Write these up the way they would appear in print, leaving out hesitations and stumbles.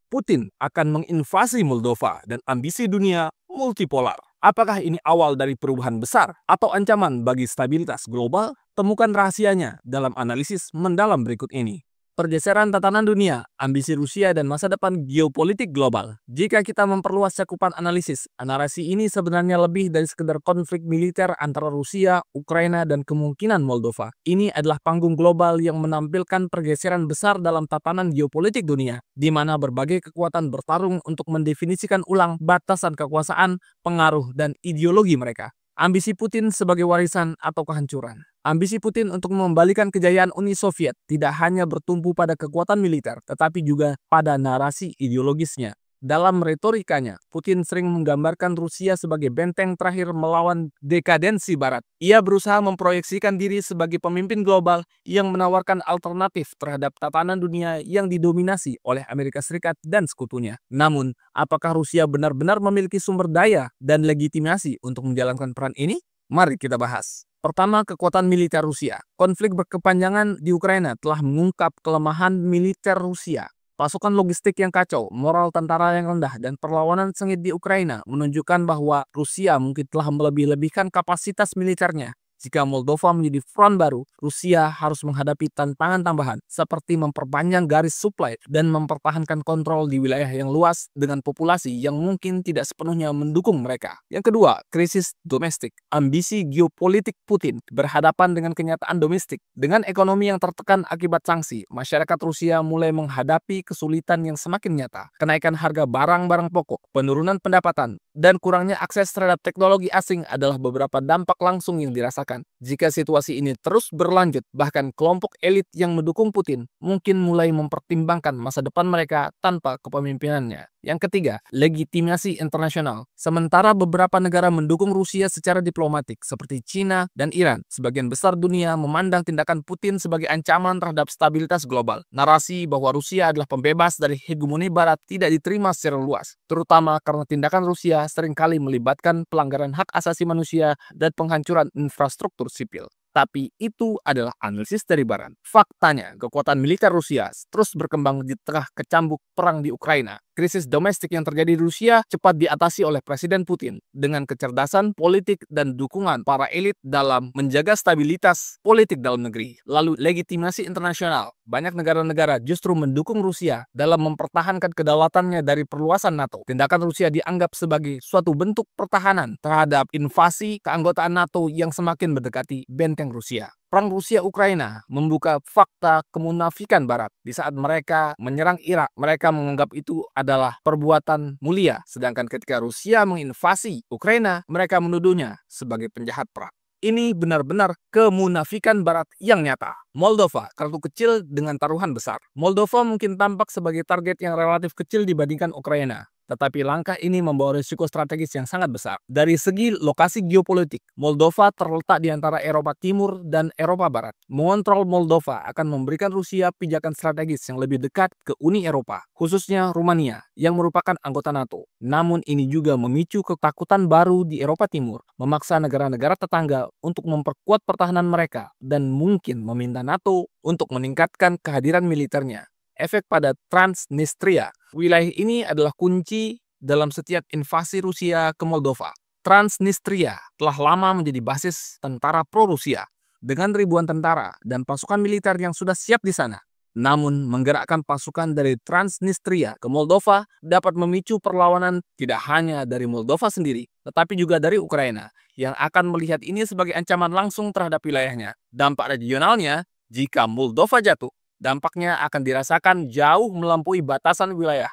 Putin akan menginvasi Moldova dan ambisi dunia multipolar. Apakah ini awal dari perubahan besar atau ancaman bagi stabilitas global? Temukan rahasianya dalam analisis mendalam berikut ini. Pergeseran tatanan dunia, ambisi Rusia, dan masa depan geopolitik global. Jika kita memperluas cakupan analisis, narasi ini sebenarnya lebih dari sekedar konflik militer antara Rusia, Ukraina, dan kemungkinan Moldova. Ini adalah panggung global yang menampilkan pergeseran besar dalam tatanan geopolitik dunia, di mana berbagai kekuatan bertarung untuk mendefinisikan ulang batasan kekuasaan, pengaruh, dan ideologi mereka. Ambisi Putin sebagai warisan atau kehancuran. Ambisi Putin untuk mengembalikan kejayaan Uni Soviet tidak hanya bertumpu pada kekuatan militer, tetapi juga pada narasi ideologisnya. Dalam retorikanya, Putin sering menggambarkan Rusia sebagai benteng terakhir melawan dekadensi Barat. Ia berusaha memproyeksikan diri sebagai pemimpin global yang menawarkan alternatif terhadap tatanan dunia yang didominasi oleh Amerika Serikat dan sekutunya. Namun, apakah Rusia benar-benar memiliki sumber daya dan legitimasi untuk menjalankan peran ini? Mari kita bahas. Pertama, kekuatan militer Rusia. Konflik berkepanjangan di Ukraina telah mengungkap kelemahan militer Rusia. Pasukan logistik yang kacau, moral tentara yang rendah, dan perlawanan sengit di Ukraina menunjukkan bahwa Rusia mungkin telah melebih-lebihkan kapasitas militernya. Jika Moldova menjadi front baru, Rusia harus menghadapi tantangan tambahan seperti memperpanjang garis suplai dan mempertahankan kontrol di wilayah yang luas dengan populasi yang mungkin tidak sepenuhnya mendukung mereka. Yang kedua, krisis domestik. Ambisi geopolitik Putin berhadapan dengan kenyataan domestik. Dengan ekonomi yang tertekan akibat sanksi, masyarakat Rusia mulai menghadapi kesulitan yang semakin nyata. Kenaikan harga barang-barang pokok, penurunan pendapatan, dan kurangnya akses terhadap teknologi asing adalah beberapa dampak langsung yang dirasakan. Jika situasi ini terus berlanjut, bahkan kelompok elit yang mendukung Putin mungkin mulai mempertimbangkan masa depan mereka tanpa kepemimpinannya. Yang ketiga, legitimasi internasional. Sementara beberapa negara mendukung Rusia secara diplomatik seperti China dan Iran, sebagian besar dunia memandang tindakan Putin sebagai ancaman terhadap stabilitas global. Narasi bahwa Rusia adalah pembebas dari hegemoni Barat tidak diterima secara luas, terutama karena tindakan Rusia seringkali melibatkan pelanggaran hak asasi manusia dan penghancuran infrastruktur sipil. Tapi itu adalah analisis dari Barat. Faktanya, kekuatan militer Rusia terus berkembang di tengah kecambuk perang di Ukraina. Krisis domestik yang terjadi di Rusia cepat diatasi oleh Presiden Putin dengan kecerdasan politik dan dukungan para elit dalam menjaga stabilitas politik dalam negeri. Lalu legitimasi internasional. Banyak negara-negara justru mendukung Rusia dalam mempertahankan kedaulatannya dari perluasan NATO. Tindakan Rusia dianggap sebagai suatu bentuk pertahanan terhadap invasi keanggotaan NATO yang semakin mendekati benteng Rusia. Perang Rusia-Ukraina membuka fakta kemunafikan Barat. Di saat mereka menyerang Irak, mereka menganggap itu adalah perbuatan mulia. Sedangkan ketika Rusia menginvasi Ukraina, mereka menuduhnya sebagai penjahat perang. Ini benar-benar kemunafikan Barat yang nyata. Moldova, kartu kecil dengan taruhan besar. Moldova mungkin tampak sebagai target yang relatif kecil dibandingkan Ukraina. Tetapi langkah ini membawa risiko strategis yang sangat besar. Dari segi lokasi geopolitik, Moldova terletak di antara Eropa Timur dan Eropa Barat. Mengontrol Moldova akan memberikan Rusia pijakan strategis yang lebih dekat ke Uni Eropa, khususnya Rumania, yang merupakan anggota NATO. Namun ini juga memicu ketakutan baru di Eropa Timur, memaksa negara-negara tetangga untuk memperkuat pertahanan mereka, dan mungkin meminta NATO untuk meningkatkan kehadiran militernya. Efek pada Transnistria. Wilayah ini adalah kunci dalam setiap invasi Rusia ke Moldova. Transnistria telah lama menjadi basis tentara pro-Rusia dengan ribuan tentara dan pasukan militer yang sudah siap di sana. Namun, menggerakkan pasukan dari Transnistria ke Moldova dapat memicu perlawanan tidak hanya dari Moldova sendiri, tetapi juga dari Ukraina, yang akan melihat ini sebagai ancaman langsung terhadap wilayahnya. Dampak regionalnya, jika Moldova jatuh, dampaknya akan dirasakan jauh melampaui batasan wilayah.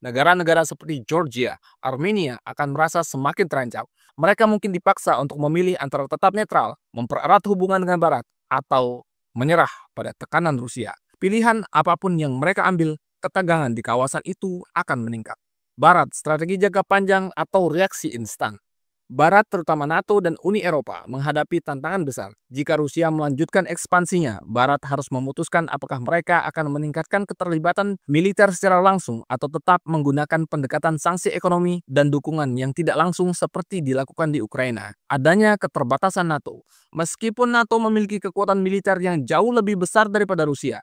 Negara-negara seperti Georgia, Armenia akan merasa semakin terancam. Mereka mungkin dipaksa untuk memilih antara tetap netral, mempererat hubungan dengan Barat, atau menyerah pada tekanan Rusia. Pilihan apapun yang mereka ambil, ketegangan di kawasan itu akan meningkat. Barat, strategi jangka panjang atau reaksi instan. Barat, terutama NATO dan Uni Eropa, menghadapi tantangan besar. Jika Rusia melanjutkan ekspansinya, Barat harus memutuskan apakah mereka akan meningkatkan keterlibatan militer secara langsung atau tetap menggunakan pendekatan sanksi ekonomi dan dukungan yang tidak langsung seperti dilakukan di Ukraina. Adanya keterbatasan NATO. Meskipun NATO memiliki kekuatan militer yang jauh lebih besar daripada Rusia,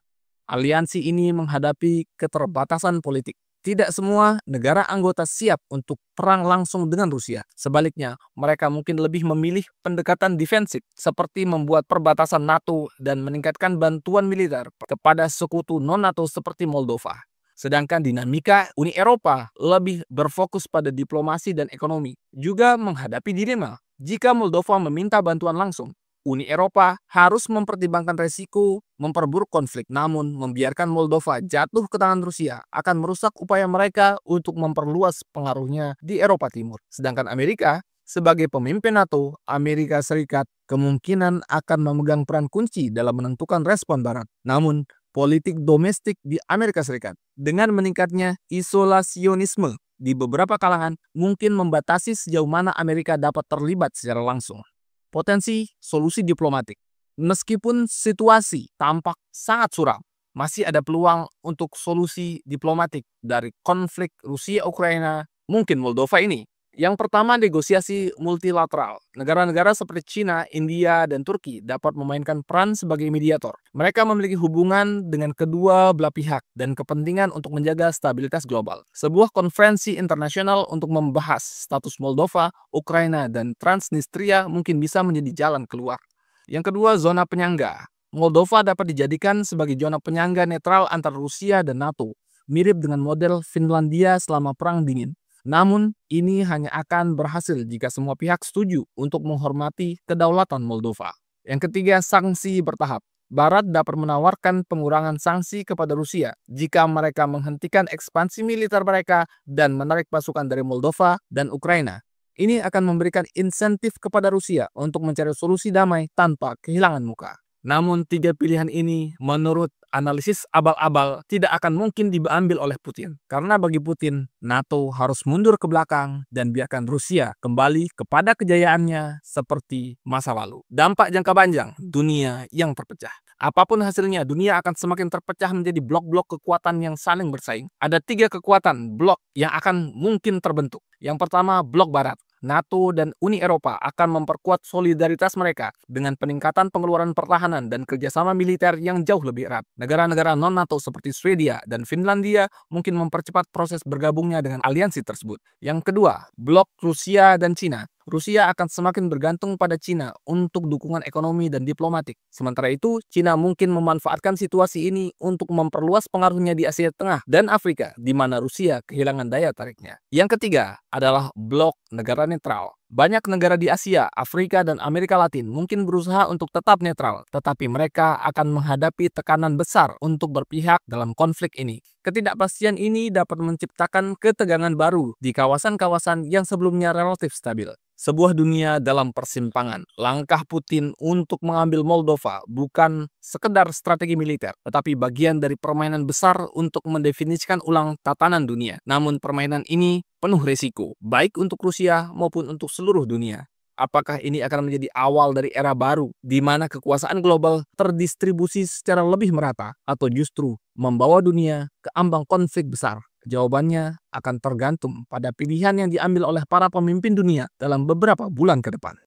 aliansi ini menghadapi keterbatasan politik. Tidak semua negara anggota siap untuk perang langsung dengan Rusia. Sebaliknya, mereka mungkin lebih memilih pendekatan defensif seperti membuat perbatasan NATO dan meningkatkan bantuan militer kepada sekutu non-NATO seperti Moldova. Sedangkan dinamika Uni Eropa lebih berfokus pada diplomasi dan ekonomi, juga menghadapi dilema. Jika Moldova meminta bantuan langsung, Uni Eropa harus mempertimbangkan resiko memperburuk konflik. Namun, membiarkan Moldova jatuh ke tangan Rusia akan merusak upaya mereka untuk memperluas pengaruhnya di Eropa Timur. Sedangkan Amerika, sebagai pemimpin NATO, Amerika Serikat kemungkinan akan memegang peran kunci dalam menentukan respon Barat. Namun, politik domestik di Amerika Serikat dengan meningkatnya isolasionisme di beberapa kalangan mungkin membatasi sejauh mana Amerika dapat terlibat secara langsung. Potensi solusi diplomatik. Meskipun situasi tampak sangat suram, masih ada peluang untuk solusi diplomatik dari konflik Rusia-Ukraina, mungkin Moldova ini. Yang pertama, negosiasi multilateral. Negara-negara seperti China, India, dan Turki dapat memainkan peran sebagai mediator. Mereka memiliki hubungan dengan kedua belah pihak dan kepentingan untuk menjaga stabilitas global. Sebuah konferensi internasional untuk membahas status Moldova, Ukraina, dan Transnistria mungkin bisa menjadi jalan keluar. Yang kedua, zona penyangga. Moldova dapat dijadikan sebagai zona penyangga netral antara Rusia dan NATO, mirip dengan model Finlandia selama Perang Dingin. Namun, ini hanya akan berhasil jika semua pihak setuju untuk menghormati kedaulatan Moldova. Yang ketiga, sanksi bertahap. Barat dapat menawarkan pengurangan sanksi kepada Rusia jika mereka menghentikan ekspansi militer mereka dan menarik pasukan dari Moldova dan Ukraina. Ini akan memberikan insentif kepada Rusia untuk mencari solusi damai tanpa kehilangan muka. Namun, tiga pilihan ini menurut analisis abal-abal tidak akan mungkin diambil oleh Putin. Karena bagi Putin, NATO harus mundur ke belakang dan biarkan Rusia kembali kepada kejayaannya seperti masa lalu. Dampak jangka panjang, dunia yang terpecah. Apapun hasilnya, dunia akan semakin terpecah menjadi blok-blok kekuatan yang saling bersaing. Ada tiga kekuatan blok yang akan mungkin terbentuk. Yang pertama, blok Barat. NATO dan Uni Eropa akan memperkuat solidaritas mereka dengan peningkatan pengeluaran pertahanan dan kerjasama militer yang jauh lebih erat. Negara-negara non-NATO seperti Swedia dan Finlandia mungkin mempercepat proses bergabungnya dengan aliansi tersebut. Yang kedua, blok Rusia dan Cina. Rusia akan semakin bergantung pada Cina untuk dukungan ekonomi dan diplomatik. Sementara itu, Cina mungkin memanfaatkan situasi ini untuk memperluas pengaruhnya di Asia Tengah dan Afrika, di mana Rusia kehilangan daya tariknya. Yang ketiga adalah blok negara netral. Banyak negara di Asia, Afrika, dan Amerika Latin mungkin berusaha untuk tetap netral, tetapi mereka akan menghadapi tekanan besar untuk berpihak dalam konflik ini. Ketidakpastian ini dapat menciptakan ketegangan baru di kawasan-kawasan yang sebelumnya relatif stabil. Sebuah dunia dalam persimpangan. Langkah Putin untuk mengambil Moldova bukan sekedar strategi militer, tetapi bagian dari permainan besar untuk mendefinisikan ulang tatanan dunia. Namun permainan ini penuh risiko, baik untuk Rusia maupun untuk seluruh dunia. Apakah ini akan menjadi awal dari era baru di mana kekuasaan global terdistribusi secara lebih merata atau justru membawa dunia ke ambang konflik besar? Jawabannya akan tergantung pada pilihan yang diambil oleh para pemimpin dunia dalam beberapa bulan ke depan.